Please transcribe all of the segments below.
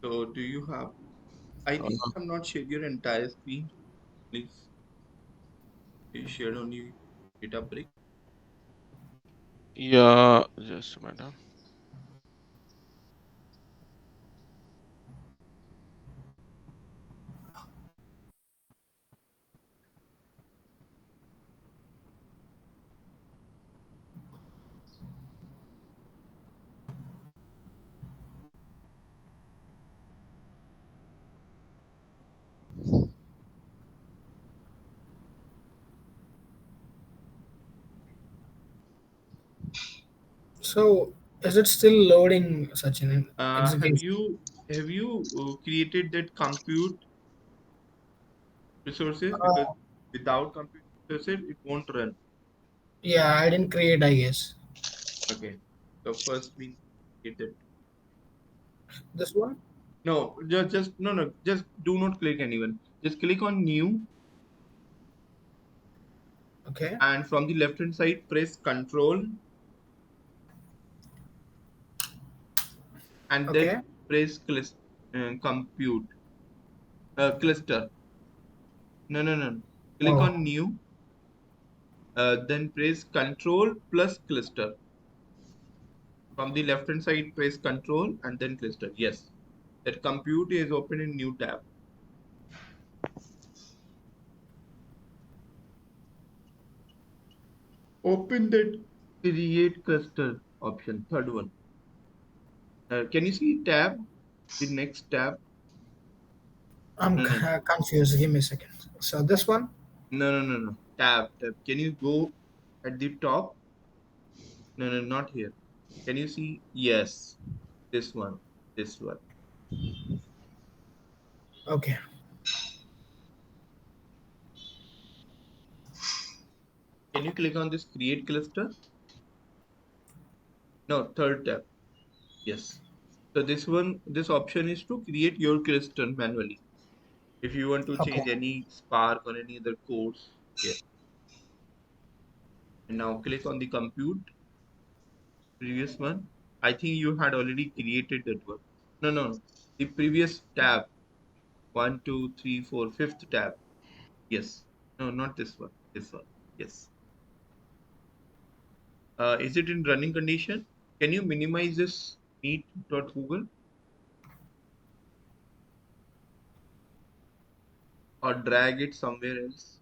So do you have, I think you have not shared your entire screen. Please share only data break. Yeah, just a minute. So is it still loading, Sachin, in Have execution? you created that compute resources? Because Uh, without compute resources, it won't run. yeah, I didn't create, I guess. Okay. So first we create that. This one? No, just no, no. Just do not click anyone. Just click on new, Okay. and from the left hand side, press Control, and then Okay. press compute cluster. No, no, no. Click Oh, on new, then press Control plus cluster. From the left hand side, press Control and then cluster. Yes, that compute is open in new tab. Open that create cluster option, third one. Can you see tab? The next tab? I'm No, no, confused. Give me a second. So this one? no, no, no, no. Tab, tab. Can you go at the top? No, no, not here. Can you see? Yes, this one, this one. Okay. Can you click on this create cluster? No, third tab. Yes. So this one, this option is to create your cluster manually. If you want to Okay. change any Spark or any other codes here. And now click on the compute, previous one. I think you had already created that one. No, no, no. The previous tab. One, two, three, four, fifth tab. Yes. No, not this one. This one. Yes. Is it in running condition? Can you minimize this meet.google or drag it somewhere else?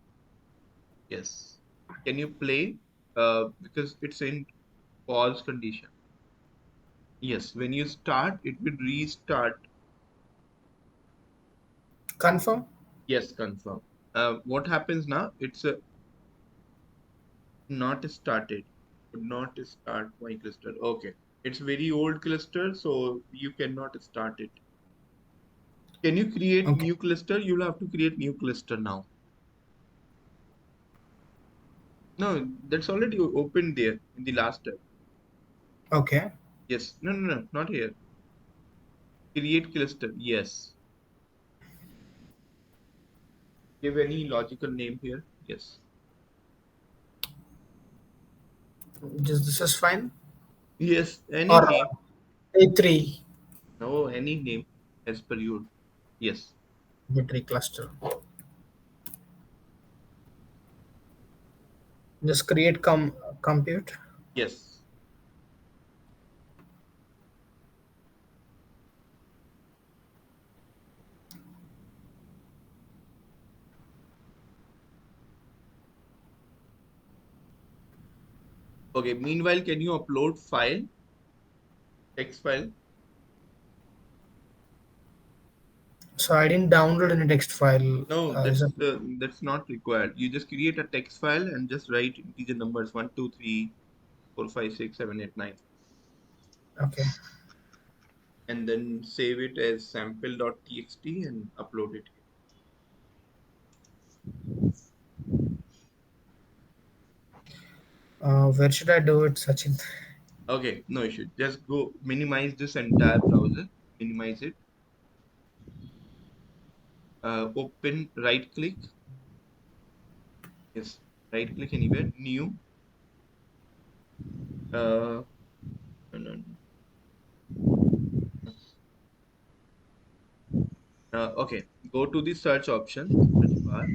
Yes. Can you play? Because it's in pause condition. Yes. When you start, it will restart. Confirm? Yes, confirm. What happens now? It's not started. Could not start my cluster. Okay. It's very old cluster, so you cannot start it. Can you create Okay. new cluster? You'll have to create new cluster now. No, that's already open there in the last tab. Okay. Yes. No, no, no, not here. Create cluster. Yes. Give any logical name here. Yes. Just this is fine. Yes. Any Or name. A3 No, any name as per you. Yes. battery cluster. Just create compute. Yes. Okay. Meanwhile, can you upload file, text file? So I didn't download any text file. No, Is it that's not required. You just create a text file and just write integer numbers 1, 2, 3, 4, 5, 6, 7, 8, 9, okay? and then save it as sample.txt and upload it here. Where should I do it, Sachin? Okay, no issue. Just go minimize this entire browser, minimize it. Open, right click. Yes, right click anywhere. New. No, no, no. Okay, go to the search option, search bar,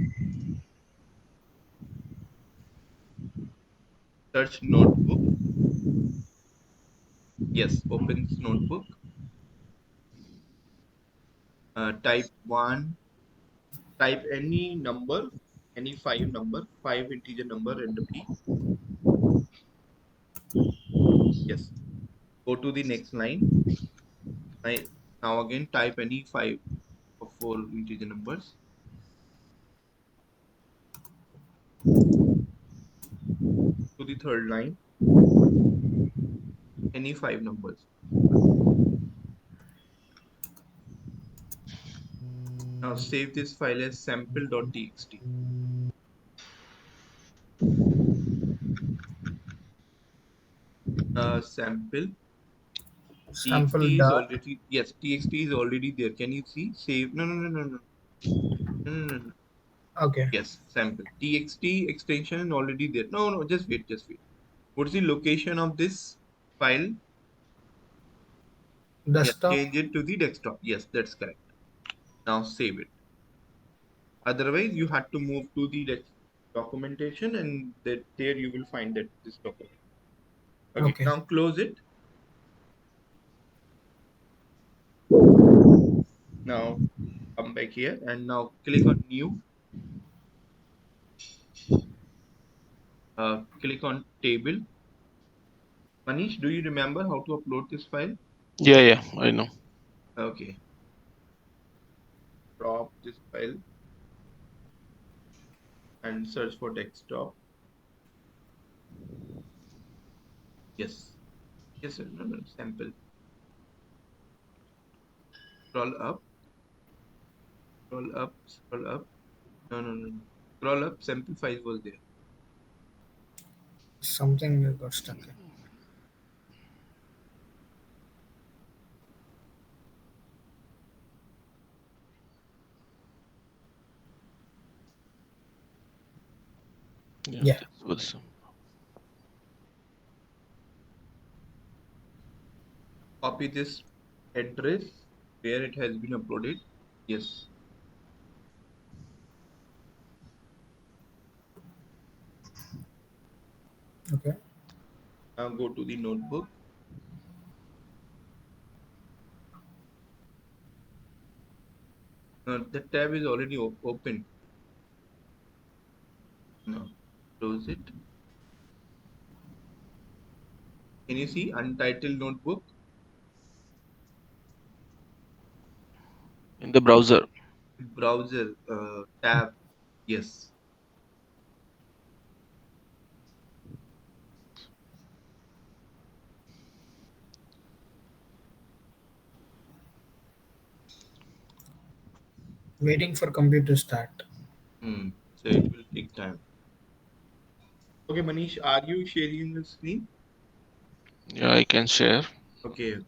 search notebook. Yes, opens notebook. Type one, type any number, any five integer number randomly. Yes, go to the next line. Now again type any five or four integer numbers. To the third line, any five numbers. Now save this file as sample.txt. Sample Sample txt is dot. already, yes, txt is already there. Can you see? Save. No, no, no, no, no, no, no, no, no. Okay. Yes, sample txt extension is already there. No, no, just wait, just wait. What's the location of this file? Yes, Desktop. change it to the desktop. Yes, that's correct. Now save it. Otherwise, you had to move to the documentation, and that there you will find that this document. Okay, Okay. now close it. Now come back here and now click on new. Click on table. Manish, do you remember how to upload this file? Yeah, yeah, I know. Okay, drop this file and search for desktop. Yes, yes, sir. No, no, sample. Scroll up, scroll up, scroll up. No, no, no, no. Scroll up. Sample file was there. Something got stuck. Yeah, Yeah. this was. Copy this address where it has been uploaded. Yes. Okay. Now go to the notebook. The tab is already open. Now close it. Can you see untitled notebook? In the browser. Browser tab. Yes. Waiting for computer start. So it will take time. Okay, Manish, are you sharing the screen? Yeah, I can share. Okay.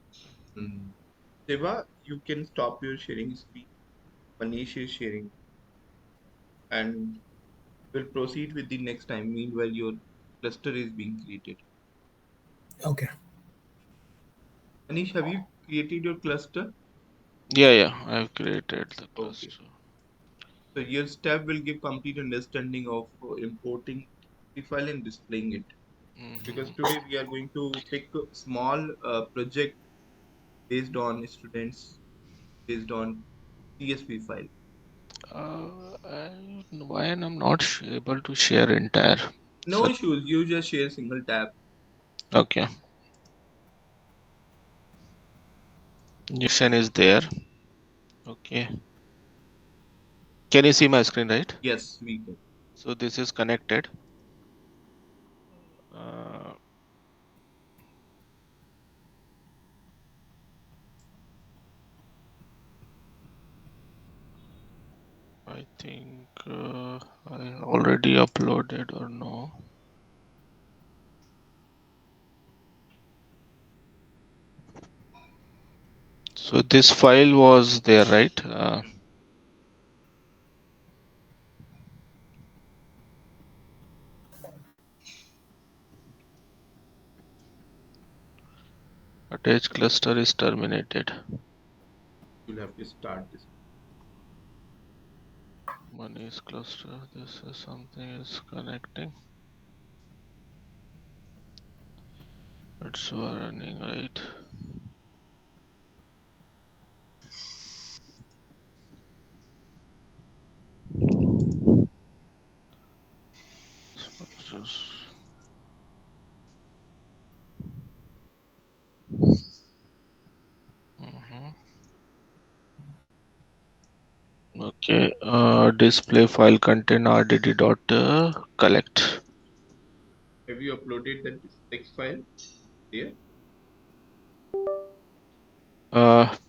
Siva, you can stop your sharing screen. Manish is sharing, and we'll proceed with the next time. Meanwhile, your cluster is being created. Okay. Manish, have you created your cluster? Yeah, yeah, I've created the Okay. cluster. So your step will give complete understanding of importing the file and displaying it. Because Mm-hmm. today we are going to pick a small project based on students, based on CSV file. Why I'm not able to share entire. No So, issues. You just share single tab. okay, Nixon is there. Okay, can you see my screen, right? Yes, we can. So this is connected. Uh, I think I already uploaded or no. So this file was there, right? Attached cluster is terminated. You'll have to start this. One is cluster. This is something is connecting. It's running, right? Mhm. Okay. Display file content rdd dot collect. Have you uploaded that text file here?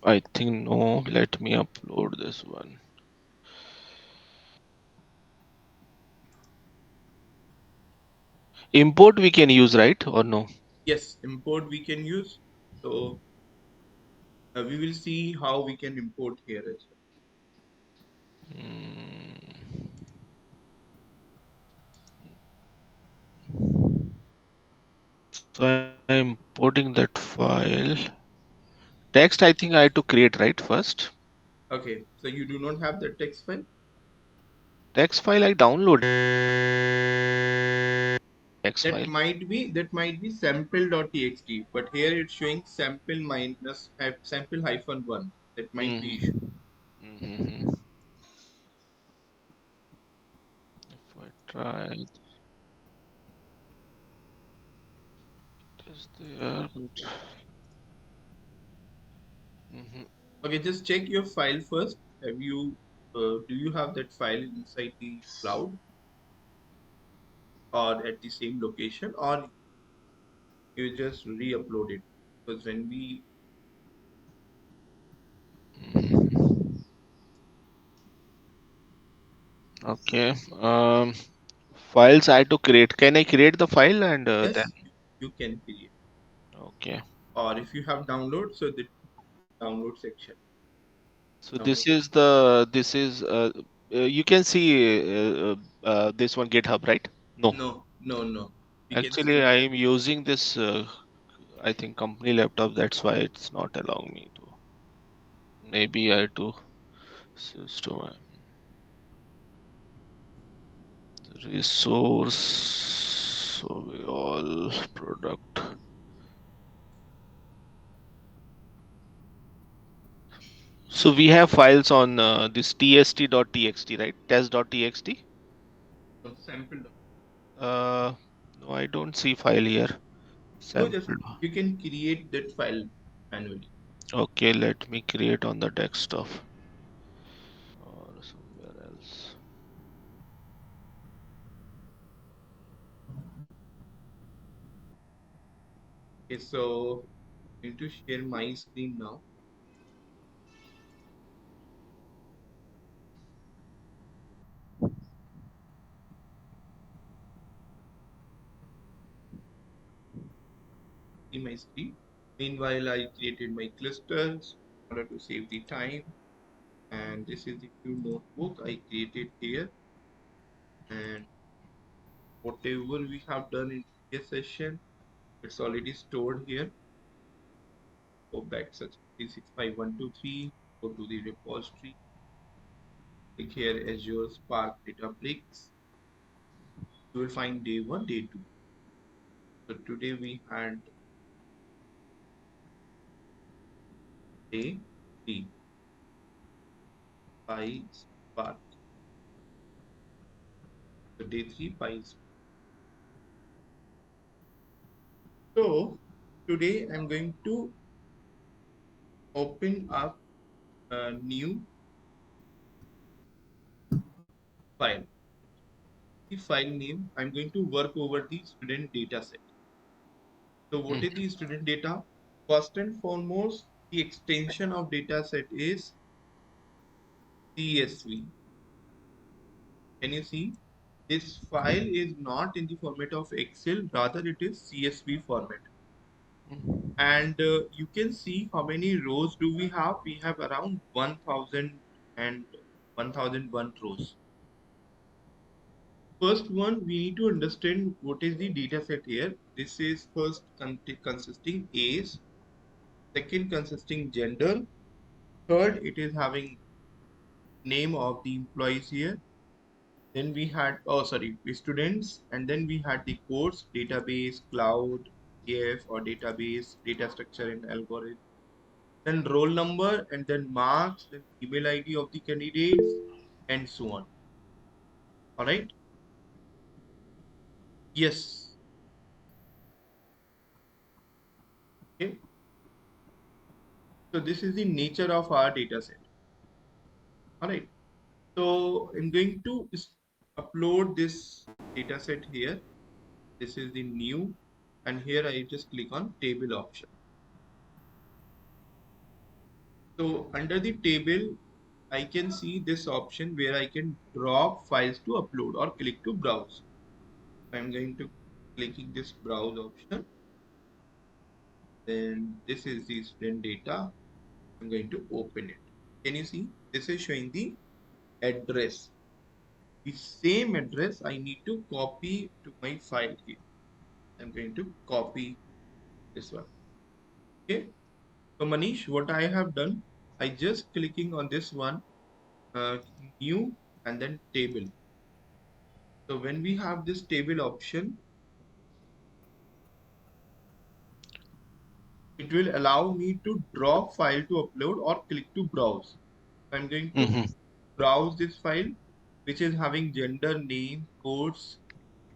I think no. Let me upload this one. Import we can use, right? Or no? Yes, import we can use. So we will see how we can import here as Mm. So I'm importing that file. Text, I think I had to create, right? First. well. Okay, so you do not have the text file? Text file I downloaded. Text That file. might be sample.txt, but here it's showing sample minus sample hyphen one. That might be issue. Mm. Mm-hmm. If I try, it is there. But... Mm-hmm. Okay, just check your file first. Have you do you have that file inside the cloud or at the same location, or you just re-upload it? Because when we Mm-hmm. Okay. Files I had to create. Can I create the file and then? yes, you can create. Okay. Or if you have download, so the download section. So Download. this is you can see this one GitHub, right? No. No, no, no. We can Actually, see I am using this I think company laptop. That's why it's not allowing me to. Maybe I have to system resource. So we all product. So we have files on this tst.txt, right? Test.txt. sample. Uh, no, I don't see file here. So just Sample. you can create that file manually. Okay, let me create on the desktop or somewhere else. Okay, so I'm going to share my screen now. See my screen. Meanwhile, I created my clusters in order to save the time. And this is the new notebook I created here. And whatever we have done in previous session, it's already stored here. Go back such 365123, go to the repository, click here Azure Spark Databricks. You will find day one, day two. So today we had day three, PySpark. So day three, PySpark. So today I'm going to open up a new file. The file name, I'm going to work over the student data set. So what Mm, is the student data? First and foremost, the extension of data set is CSV. Can you see? This file is not in the format of Excel, rather it is CSV format. mm, And you can see how many rows do we have? We have around 1000 and 1001 rows. First one, we need to understand what is the data set here. This is first consisting age, second consisting gender, third it is having name of the employees here, Then we had, oh sorry, students, and then we had the course, database, cloud, DF or database, data structure and algorithm. Then roll number, and then marks, then email ID of the candidates, and so on. All right. Yes. Okay. So this is the nature of our data set. All right. So I'm going to upload this data set here. This is the new, and here I just click on table option. So under the table, I can see this option where I can drop files to upload or click to browse. I'm going to clicking this browse option. Then this is the student data. I'm going to open it. Can you see? This is showing the address. The same address I need to copy to my file here. I'm going to copy this one. Okay. So Manish, what I have done, I just clicking on this one, new, and then table. So when we have this table option, it will allow me to drop file to upload or click to browse. I'm going to Mm-hmm. browse this file, which is having gender, name, course,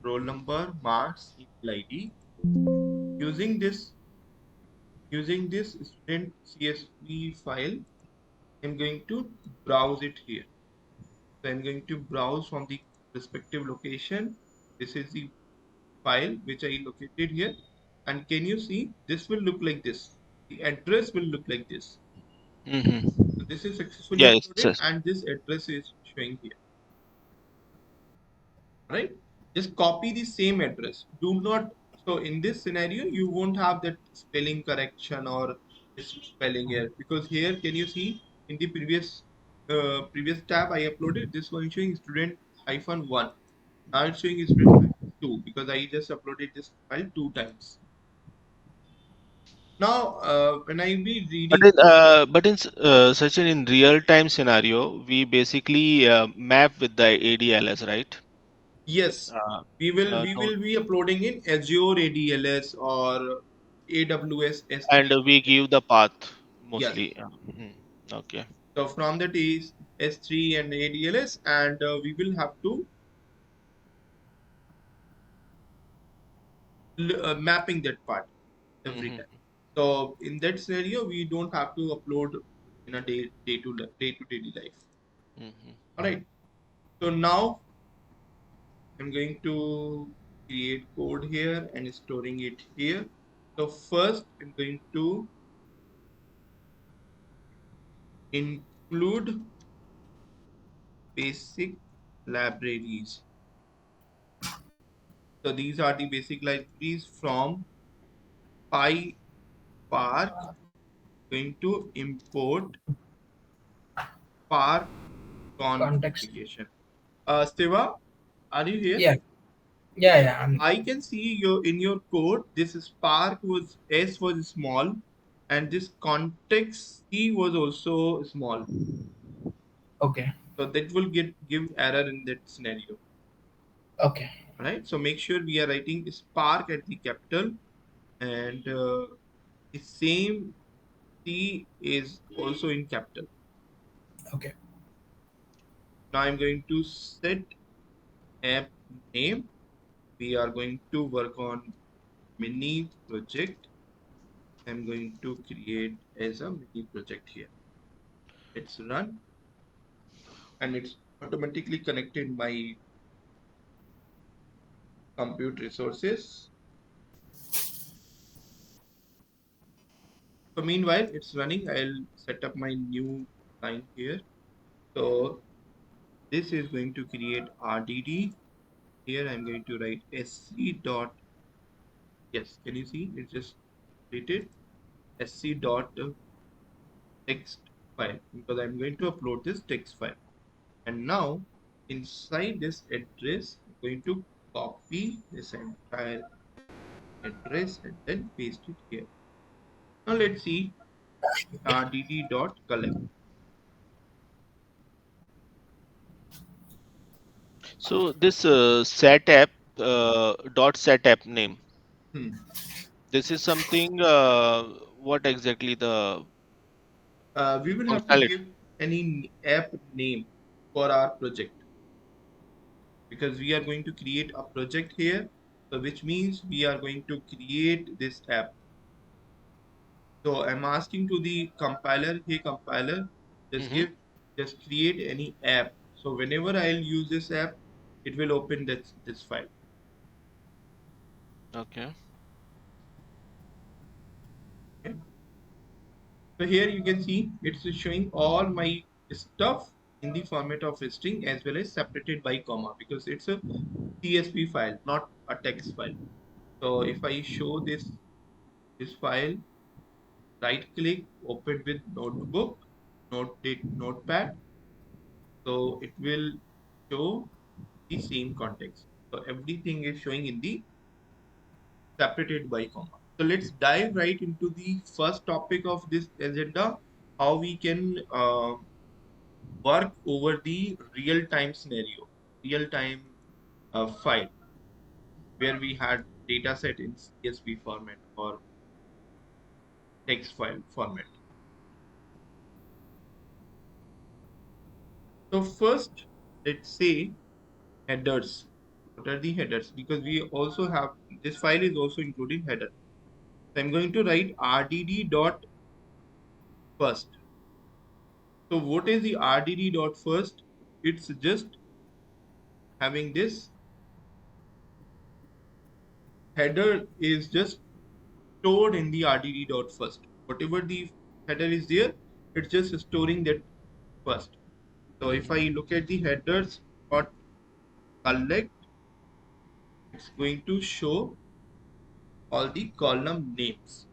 roll number, marks, email ID. Using this student CSV file, I'm going to browse it here. So I'm going to browse from the respective location. This is the file which I located here. And can you see this will look like this? The address will look like this. Mm-hmm. So this is successfully Yes, uploaded yes. and this address is showing here. Right? Just copy the same address. Do not, so in this scenario, you won't have that spelling correction or this spelling here, because here, can you see in the previous tab I uploaded, this one showing student hyphen one. Now it's showing student hyphen two because I just uploaded this file 2 times. Now, when I be But reading, such an in real time scenario, we basically map with the ADLS, right? yes, Uh, we will we don't, will be uploading in Azure ADLS or AWS and S3 we ADLS. give the path Yes. mostly. Okay. So from that is S3 and ADLS, and we will have to mapping that part every time. Mm-hmm. So in that scenario, we don't have to upload in a day to daily life. Mm-hmm. All right. So now I'm going to create code here and storing it here. So first I'm going to include basic libraries. So these are the basic libraries from PySpark. Going to import Spark Context. configuration. Steva, are you here? Yeah, yeah, yeah. I can see your in your code. This Spark was S was small, and this context C was also small. Okay, So that will give error in that scenario. okay, Right. So make sure we are writing Spark at the capital, and the same C is also in capital. okay, Now I'm going to set app name. We are going to work on mini project. I'm going to create as a mini project here. Let's run, and it's automatically connected my compute resources. So meanwhile it's running, I'll set up my new line here. So this is going to create RDD. Here I'm going to write sc dot, yes, can you see it just created sc dot text file, because I'm going to upload this text file. And now inside this address, I'm going to copy this entire address and then paste it here. Now let's see rdd.collect. So this set app dot set app name. Hmm. This is something. What exactly the We will have to functionality? give any app name for our project, because we are going to create a project here. So which means we are going to create this app. So I'm asking to the compiler, hey compiler, just Mm-hmm. give, just create any app. So whenever I'll use this app, it will open this file. Okay. Okay. So here you can see it's showing all my stuff in the format of a string as well as separated by comma, because it's a CSV file, not a text file. So if I show this file, right click, open with notebook, notepad, so it will show the same context. So everything is showing in the separated by comma. So let's dive right into the first topic of this agenda, how we can work over the real-time scenario, real-time file, where we had data set in CSV format or text file format. So first, let's say headers. What are the headers? Because we also have, this file is also including header. So I'm going to write rdd dot first. So what is the rdd dot first? It's just having this header is just stored in the rdd dot first. Whatever the header is there, it's just storing that first. So if I look at the headers dot collect, it's going to show all the column names.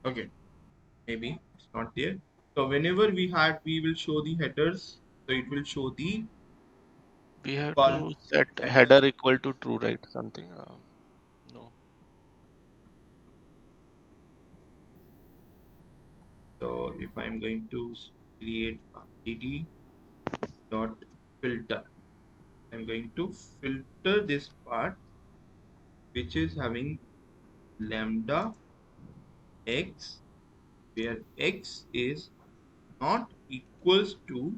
Okay, maybe it's not there. So whenever we will show the headers, so it will show the We have col to set headers. header equal to true, right? Something. No. So if I'm going to create rdd dot filter, I'm going to filter this part which is having lambda x, where x is not equals to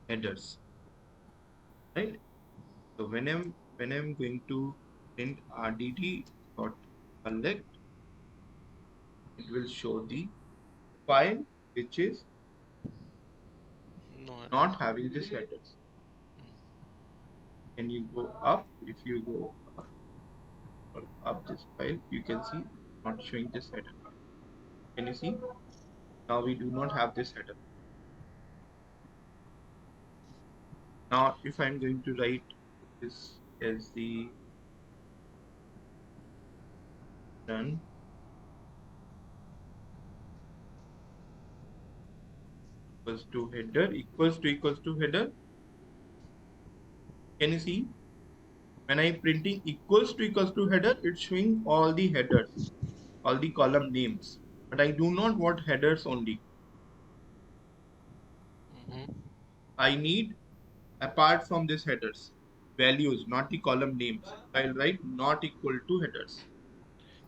headers, right? So when I'm going to print rdd dot collect, it will show the file which is No header. not having this headers. Can you go up? If you go up this file, you can see not showing this header. Can you see? Now we do not have this header. Now if I'm going to write this as the done equals to header, can you see? When I'm printing equals to header, it's showing all the headers, all the column names. But I do not want headers only. Mm-hmm. I need, apart from this headers, values, not the column names. I'll write not equal to headers.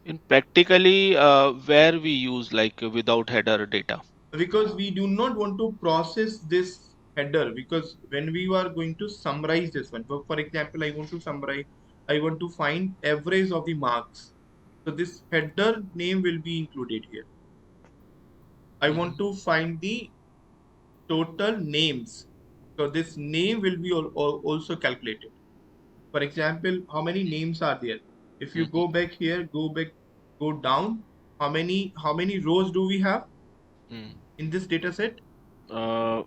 In practically, where we use like without header data. Because we do not want to process this header, because when we are going to summarize this one, for example, I want to summarize, I want to find average of the marks. So this header name will be included here. I want Mm-hmm. to find the total names. So this name will be also calculated. For example, how many names are there? If you go Mm-hmm. back here, go down. How many rows do we have Mm. in this data set? Uh,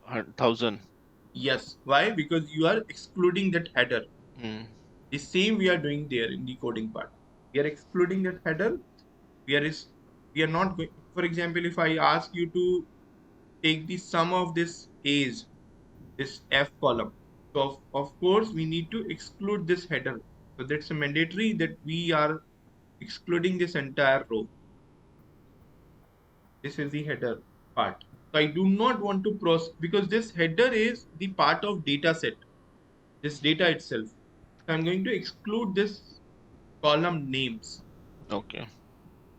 1,000. Yes. Why? Because you are excluding that header. Mm. The same we are doing there in the coding part. We are excluding that header. We are not going. For example, if I ask you to take the sum of this A's, this F column, so of course we need to exclude this header. So that's a mandatory that we are excluding this entire row. This is the header part. So I do not want to process because this header is the part of data set, this data itself. So I'm going to exclude this column names. Okay.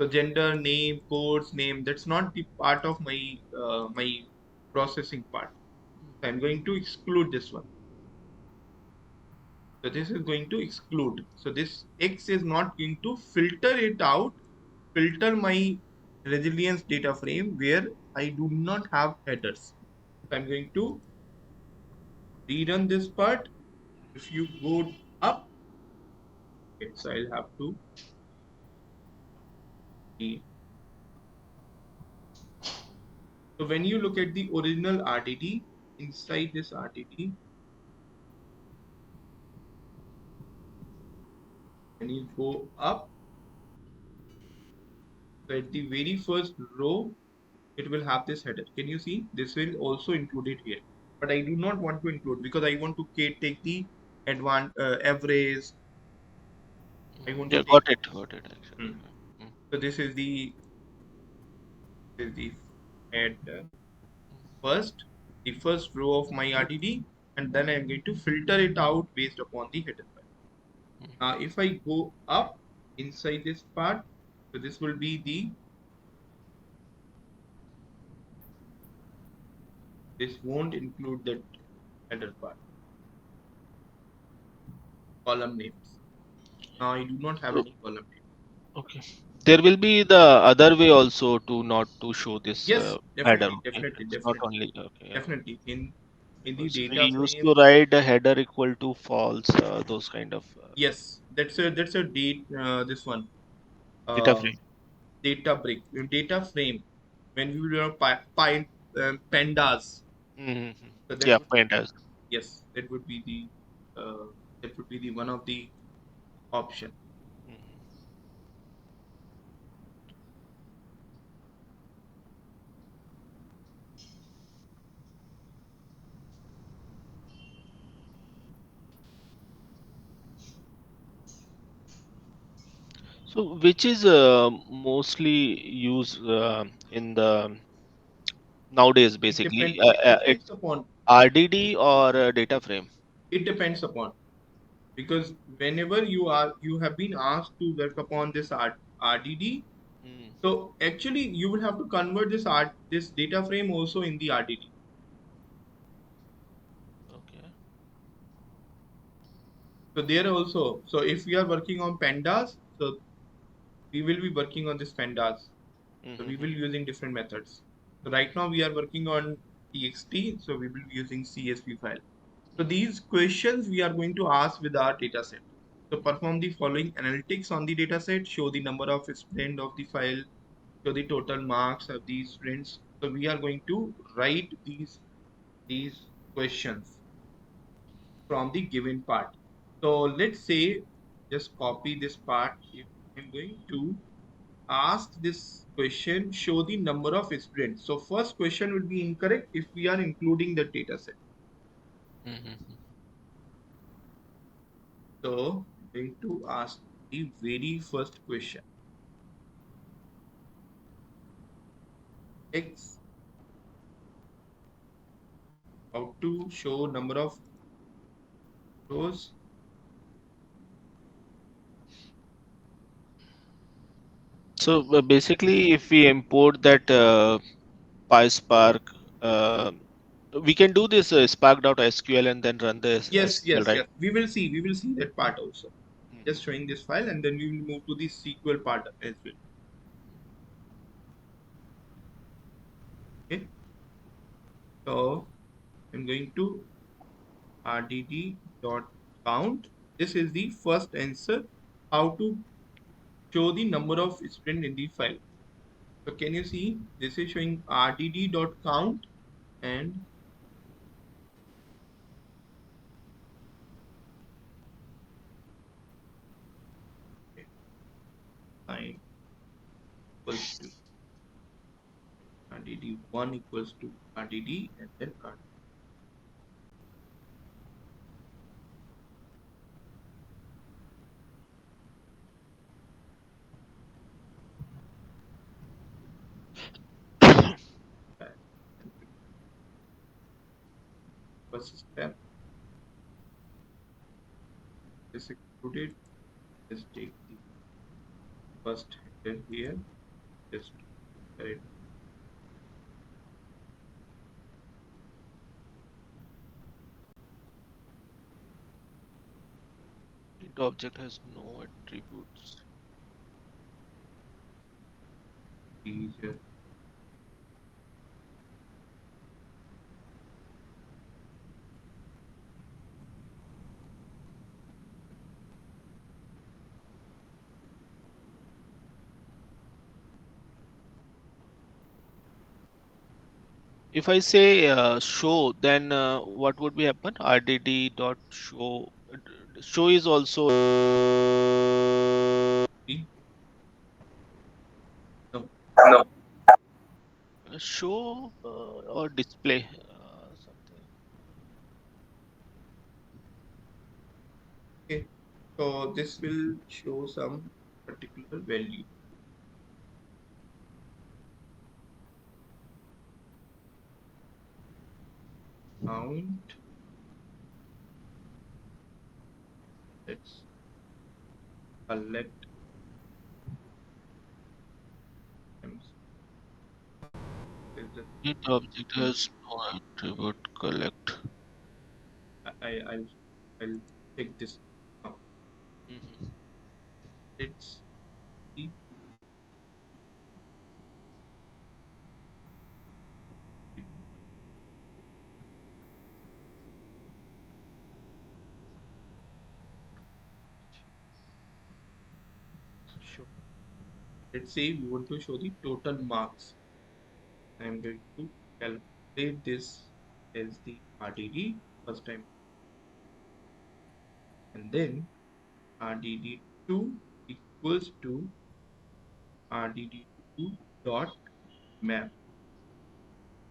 So gender, name, codes, name, that's not the part of my processing part. So I'm going to exclude this one. So this is going to exclude. So this X is not going to filter it out, filter my resilience data frame where I do not have headers. So I'm going to rerun this part. If you go up, okay, so I'll have to see. So when you look at the original RTT, inside this RTT, when you go up, so at the very first row, it will have this header. Can you see? This will also include it here. But I do not want to include because I want to take the average. I want to Yeah, take. got it actually. Hmm. So this is the header first, the first row of my RTD, and then I'm going to filter it out based upon the header file. Now, if I go up inside this part, so this will be this won't include that header part, column names. Now, I do not have So, any column name. okay. There will be the other way also to not to show this Yes, header. definitely, Okay. definitely, It's not definitely, only okay. Yeah. definitely. In the Because we data used to frame, write a header equal to false, those kind of yes, that's a date. This one, data uh, frame. data break, data frame. When we were pandas, Mm-hmm. so that Yeah, would be the pointers. yes, that would be the one of the option. Mhm. So, which is mostly used in the nowadays, basically, It depends it's upon RDD or data frame. it depends upon because whenever you have been asked to work upon this RDD, Mm, so actually you will have to convert this data frame also in the RDD. okay. So there also, so if we are working on pandas, so we will be working on this pandas. So we will Mm-hmm. be using different methods. So right now we are working on txt, so we will be using CSV file. So these questions we are going to ask with our data set. So perform the following analytics on the data set, show the number of sprint of the file, show the total marks of these sprints. So we are going to write these questions from the given part. So let's say just copy this part. If I'm going to ask this question, show the number of sprints. So first question will be incorrect if we are including the data set. Mm-hmm. So I'm going to ask the very first question. X, how to show number of rows. So basically, if we import that PySpark, uh, we can do this spark.sql and then run the Yes, SQL, yes, right? yes. We will see that part also. Just Mm-hmm. showing this file and then we will move to the SQL part as well. Okay. So I'm going to rdd.count. This is the first answer. How to show the number of sprint in the file. So can you see this is showing rdd.count and sign equals to rdd1 equals to rdd and then rdd. first step. This extruded. Just take the first header here. Just correct. The object has no attributes. Easier. If I say show, then what would be happen? RDD dot show. Show is also See? No. No. show or display something. Okay. So this will show some particular value. Count. Let's collect items. Is the It object has no attribute collect. I'll take this now. Mhm. Let's see. Show. Let's say we want to show the total marks. I'm going to calculate this as the RDD first time, and then RDD2 equals to RDD2 dot map.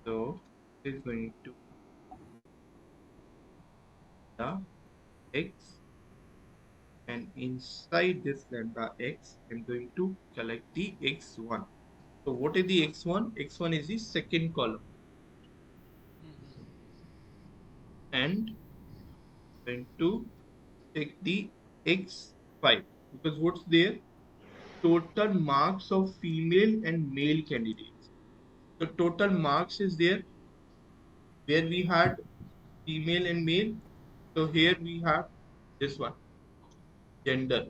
So it is going to the x, and inside this lambda x, I'm going to collect the x1. So what is the x1? X1 is the second column, Mhm. and going to take the x5, because what's there? Total marks of female and male candidates. The total marks is there where we had female and male. So here we have this one, gender.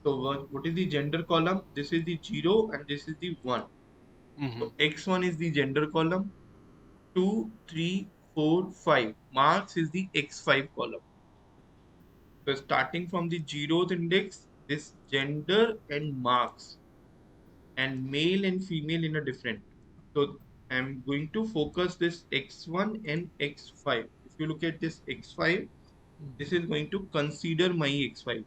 So what is the gender column? This is the 0 and this is the 1. So Mhm. x1 is the gender column, 2, 3, 4, 5. Marks is the x5 column. So starting from the 0th index, this gender and marks and male and female in a different. So I'm going to focus this x1 and x5. If you look at this x5, this is going to consider my x5.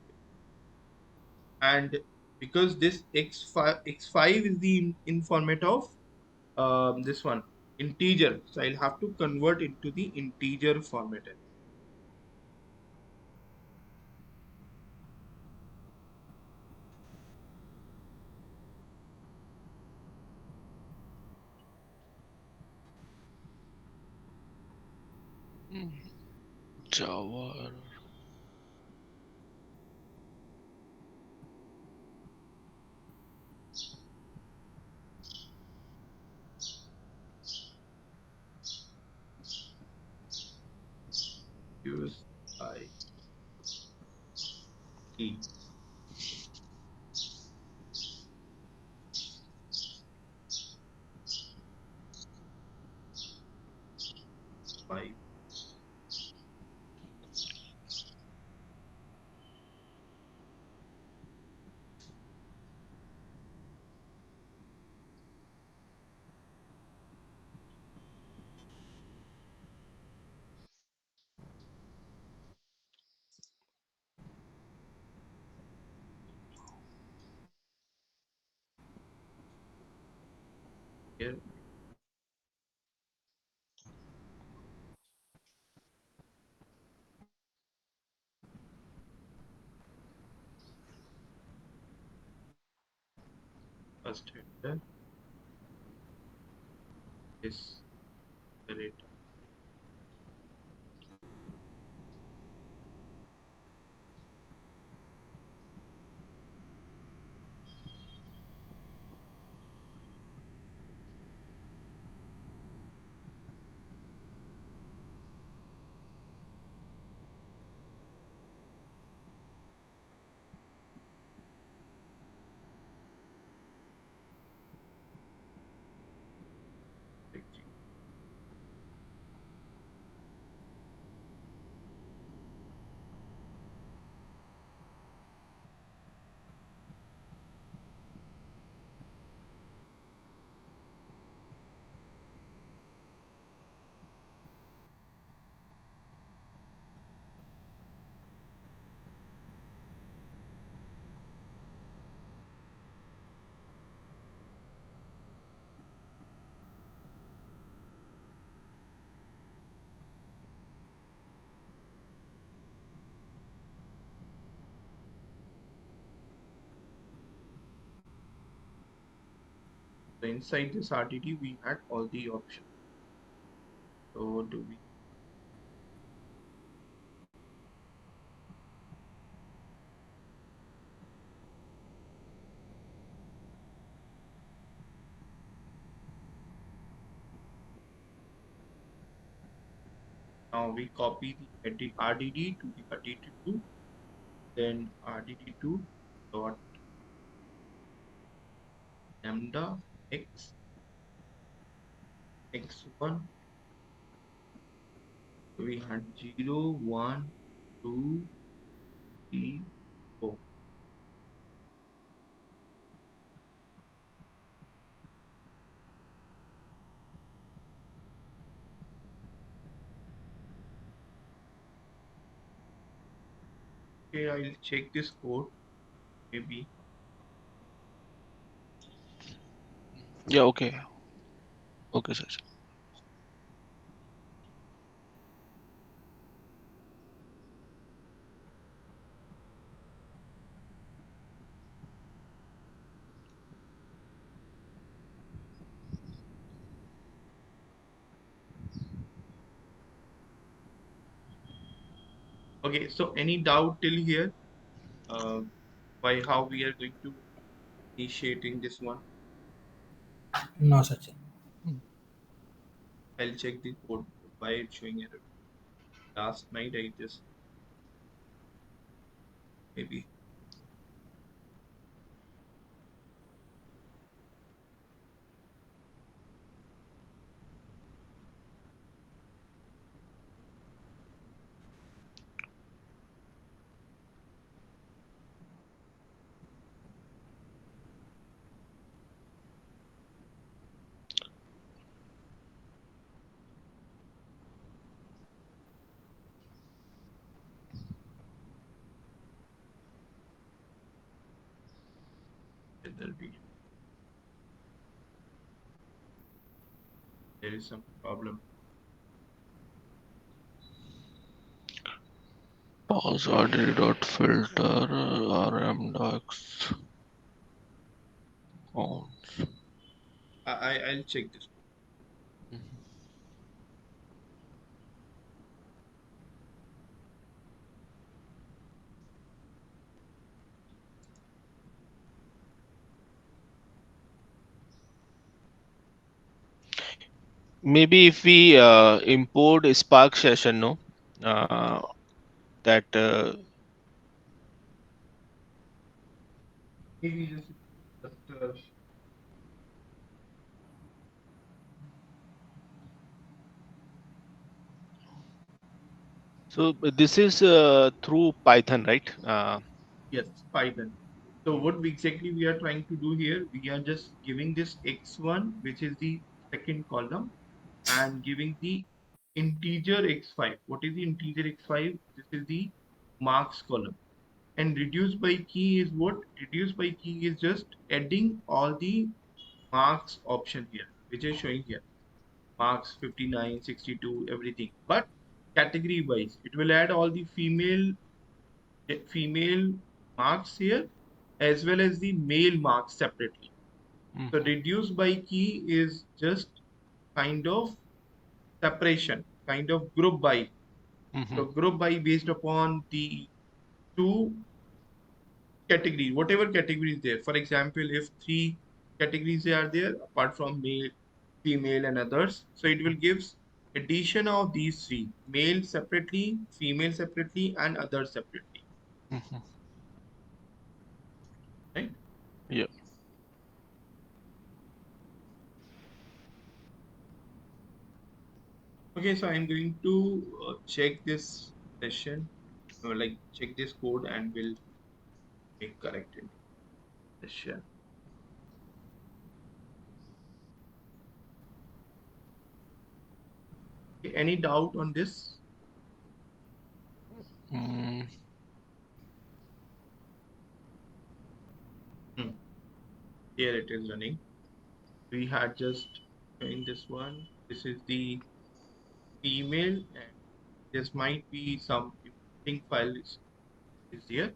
And because this x5 is the in format of this one integer, so I'll have to convert into the integer format. Mhm. Java. Use I E 5. Here first header is the data. So inside this RDD, we had all the options. So do we? Now we copy the RDD to the RDD2, then RDD2 dot lambda x x1. We had 0, 1, 2, 3, 4. Okay, I'll check this code maybe. Yeah, okay. Okay, sir. Okay, so any doubt till here? By how we are going to initiating this one? No, Sachin. I'll check the code why it's showing error. Last night I just maybe. There'll be there is some problem. Pause RDD dot filter rm.x. I'll check this. Maybe if we import a SparkSession, no, uh, that Maybe just so this is through Python, right? yes, Python. So what exactly we are trying to do here? We are just giving this x1, which is the second column, and giving the integer x5. What is the integer x5? This is the marks column. And reduce by key is what? Reduce by key is just adding all the marks option here, which is showing here. Marks 59, 62, everything. But category wise, it will add all the female marks here as well as the male marks separately. So reduce by key is just kind of separation, kind of group by. So group by based upon the two categories, whatever category is there. For example, if three categories are there apart from male, female, and others, so it will gives addition of these three: male separately, female separately, and others separately. Right? Yeah. Okay, so I'm going to check this session, like check this code, and we'll make corrected session. Okay, any doubt on this? Mm. Here it is running. We had just in this one. This is the female, and this might be some importing file is here.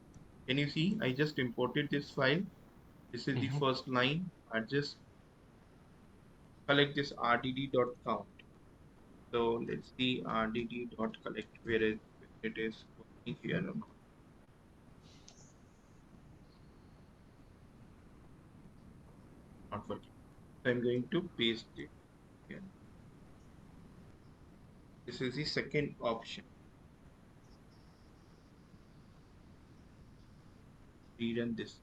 Can you see? I just imported this file. This is the first line. I just collect this rdd.count. So let's see rdd.collect where it is working here or not. Not working. So I'm going to paste it here. This is the second option. Rerun this.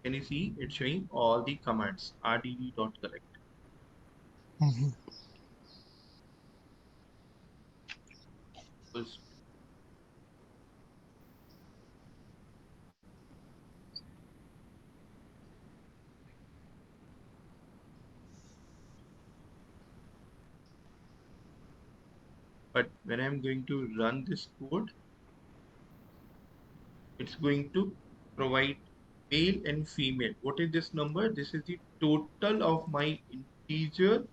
Can you see it's showing all the commands rdd.collect. But when I'm going to run this code, it's going to provide male and female. What is this number? This is the total of my integer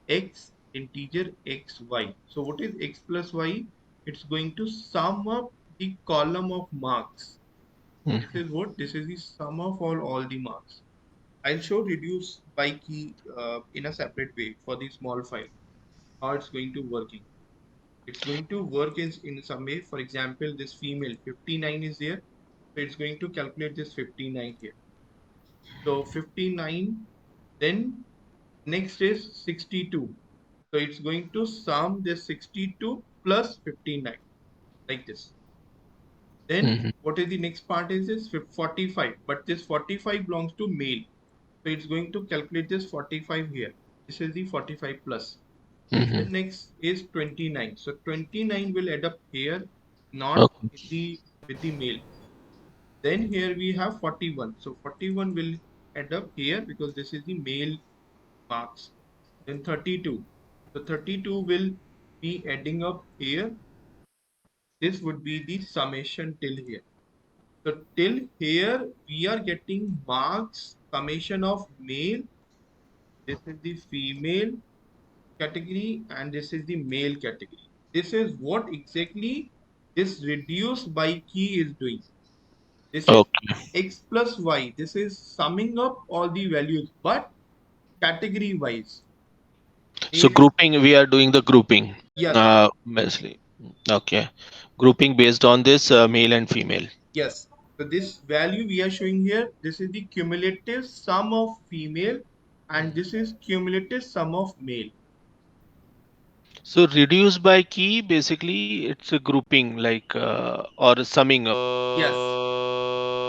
x, integer xy. So what is x plus y? It's going to sum up the column of marks. This is what? This is the sum of all the marks. I'll show reduce by key in a separate way for the small file. How it's going to working. It's going to work in some way. For example, this female 59 is there. So it's going to calculate this 59 here. So 59, then next is 62. So it's going to sum this 62 plus 59 like this. Then what is the next part is this 45, but this 45 belongs to male. So it's going to calculate this 45 here. This is the 45 plus. Then next is 29. So 29 will add up here, not with the male. Then here we have 41. So 41 will add up here because this is the male marks. Then 32. So 32 will be adding up here. This would be the summation till here. So till here we are getting marks summation of male. This is the female category and this is the male category. This is what exactly this reduce by key is doing. This is x plus y. This is summing up all the values, but category wise. So grouping, we are doing the grouping. Yes. Basically. Okay. Grouping based on this male and female. Yes. So this value we are showing here, this is the cumulative sum of female and this is cumulative sum of male. So reduce by key, basically it's a grouping like or summing up. Yes.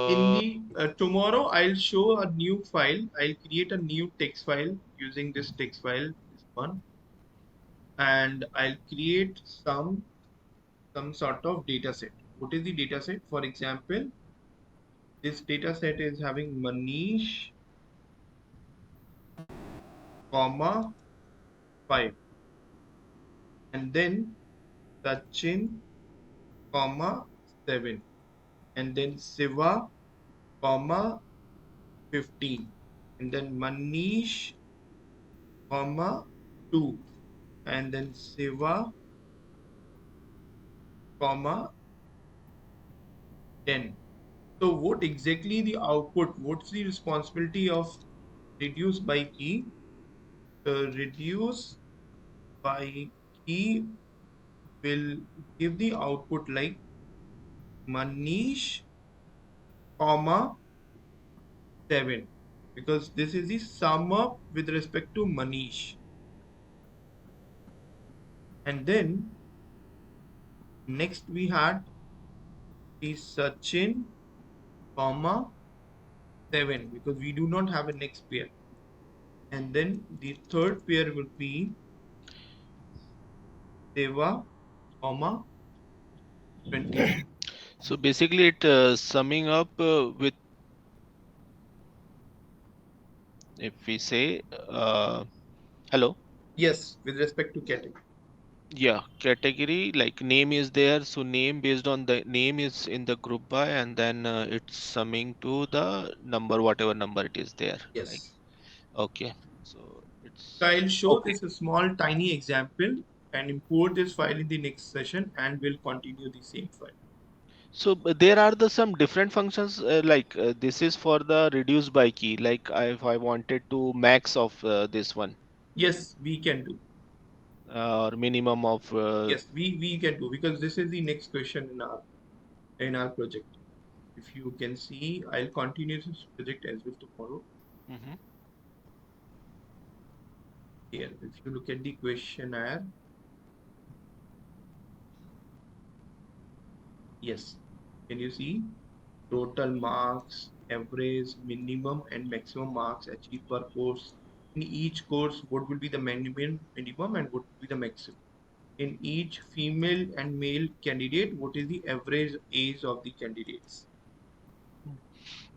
In the tomorrow, I'll show a new file. I'll create a new text file using this text file, this one, and I'll create some sort of data set. What is the data set? For example, this data set is having Manish, comma 5, and then Sachin, comma 7, and then Siva, comma 15, and then Manish, comma 2, and then Siva, comma 10. So what exactly the output? What's the responsibility of reduce by key? Reduce by key will give the output like Manish, comma 7, because this is the sum up with respect to Manish. And then next we had the Sachin, comma 7, because we do not have a next pair. And then the third pair will be Deva, comma 20. So basically it summing up with, if we say hello. Yes, with respect to category. Yeah, category like name is there, so name based on the name is in the group by, and then it's summing to the number, whatever number it is there. Yes. Like, okay, so it's So I'll show okay. this a small tiny example and import this file in the next session and we'll continue the same file. There are some different functions this is for the reduce by key. Like if I wanted to max of this one Yes, we can do. or minimum of. Yes, we can do, because this is the next question in our project. If you can see, I'll continue this project as well tomorrow. Mhm. Here, if you look at the questionnaire, yes, can you see total marks, average, minimum, and maximum marks achieved per course? In each course, what will be the minimum, and what will be the maximum? In each female and male candidate, what is the average age of the candidates?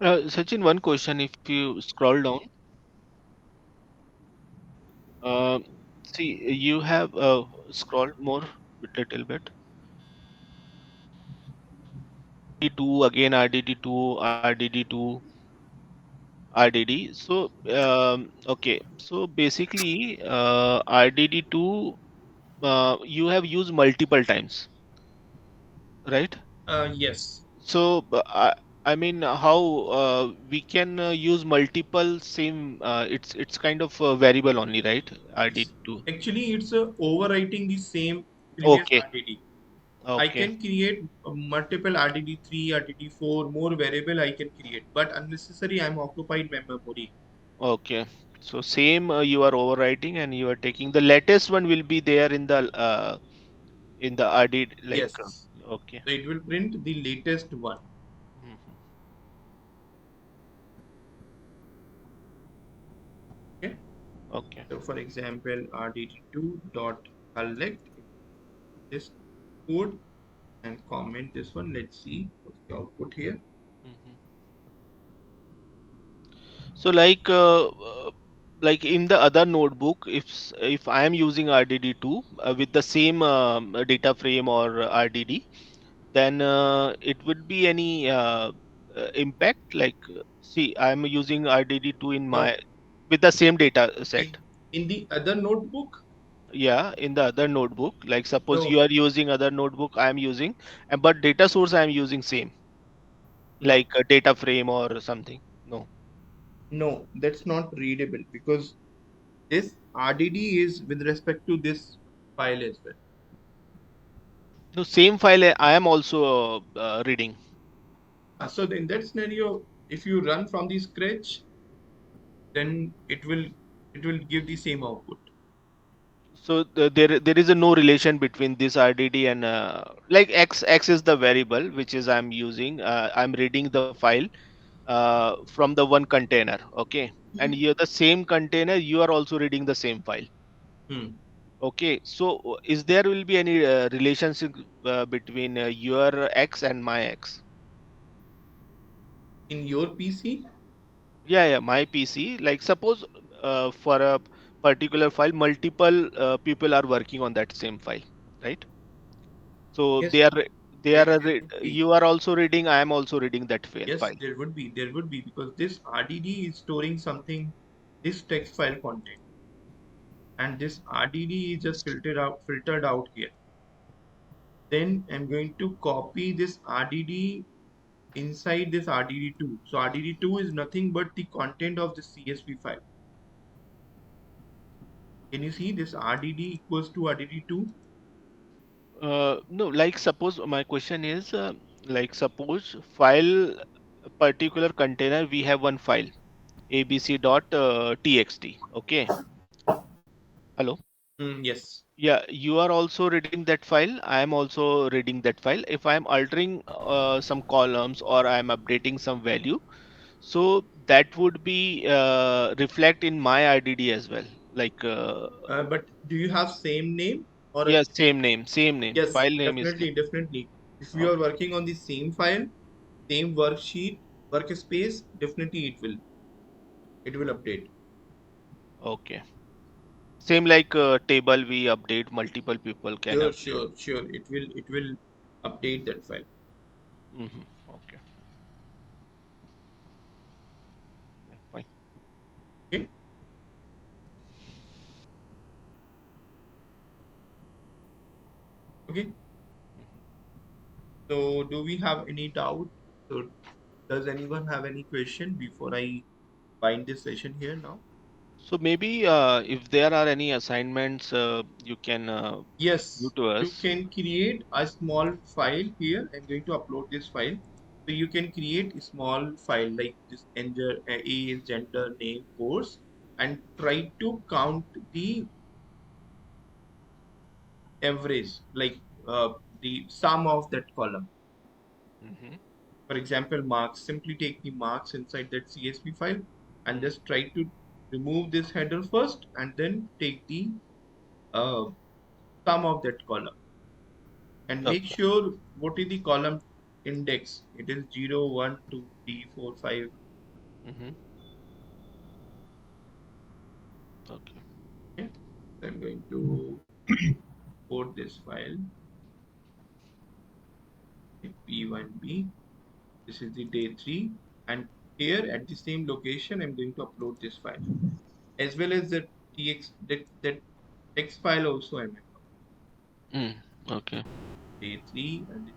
Sachin, one question. If you scroll down, uh, see you have scrolled more a little bit. RDD2 again, RDD2, RDD2, RDD. So okay. So basically, RDD2 you have used multiple times, right? Yes. So I mean, how we can use multiple same? It's kind of variable only, right? It's RDD2. actually it's overwriting the same previous Okay. RDD. I Okay. can create multiple RDD3, RDD4, more variable I can create, but unnecessary I'm occupied my memory. Okay. So same you are overwriting and you are taking the latest one will be there in the RD Yes. okay. So it will print the latest one. Mhm. Okay. Okay. So for example, RDD2 dot collect this code and comment this one. Let's see what's the output here. Mhm. So like in the other notebook, if I am using RDD2 with the same data frame or RDD, then it would be any impact. Like see, I am using RDD2 in my No, with the same data set. in, in the other notebook, Yeah, in the other notebook. Like suppose you no, are using other notebook, I am using, and but data source I am using same, no, like a data frame or something. No. no, that's not readable, because this RDD is with respect to this file as well. No, same file I am also reading. So in that scenario, if you run from the scratch, then it will give the same output. So there is a no relation between this RDD and like x is the variable which is I'm using. I'm reading the file from the one container. Okay, and Mhm. here the same container you are also reading the same file. Hmm. Okay, so is there will be any relationship between your x and my x? In your PC, Yeah, yeah, my PC. Like suppose for a particular file, multiple people are working on that same file, right? So yes, they are there would be. you are also reading. I am also reading that Yes, file. there would be, because this RDD is storing something, this text file content, and this RDD is just filtered out here. Then I'm going to copy this RDD inside this RDD2. So RDD2 is nothing but the content of the CSV file. Can you see this RDD equals to RDD2? No, like suppose my question is like suppose file particular container we have one file abc.txt. Okay, hello. Yes. Yeah, you are also reading that file. I am also reading that file. If I am altering some columns or I am updating some value, so that would be reflect in my IDD as well. Like But do you have same name or yeah, same name, same name. yes, File name is definitely, same. definitely. If you are Okay, working on the same file, same worksheet, workspace, definitely it will update. okay. Same like table we update, multiple people can Sure, update. sure, sure. It will update that file. Okay, yeah, fine. Okay. Okay. So do we have any doubt? So does anyone have any question before I wind this session here now? So maybe if there are any assignments, you can give Yes, to you us. can create a small file here. I'm going to upload this file. So you can create a small file like this enter age, gender, name, course, and try to count the average, like the sum of that column. Mm-hmm. For example, marks, simply take the marks inside that CSV file and Mm. just try to remove this header first and then take the uh, sum of that column and make Okay. sure what is the column index. It is 0, 1, 2, 3, 4, 5. Mm-hmm. Okay. Okay. So I'm going to import this file, P1B. This is the day 3. And here at the same location, I'm going to upload this file as well as the that text file also I'm Mm. Okay. day 3 and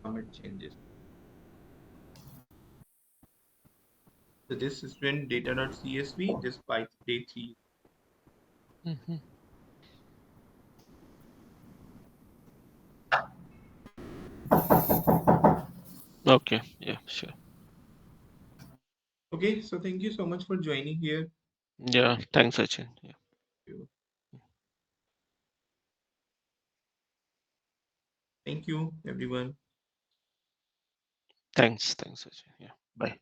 format changes. So this is when data.csv, this by day 3. Mm-hmm. Okay. Yeah. Sure. Okay, so thank you so much for joining here. Yeah. Thanks, Sachin. Yeah. Thank you, everyone. Thanks. Thanks, Sachin. Yeah. Bye.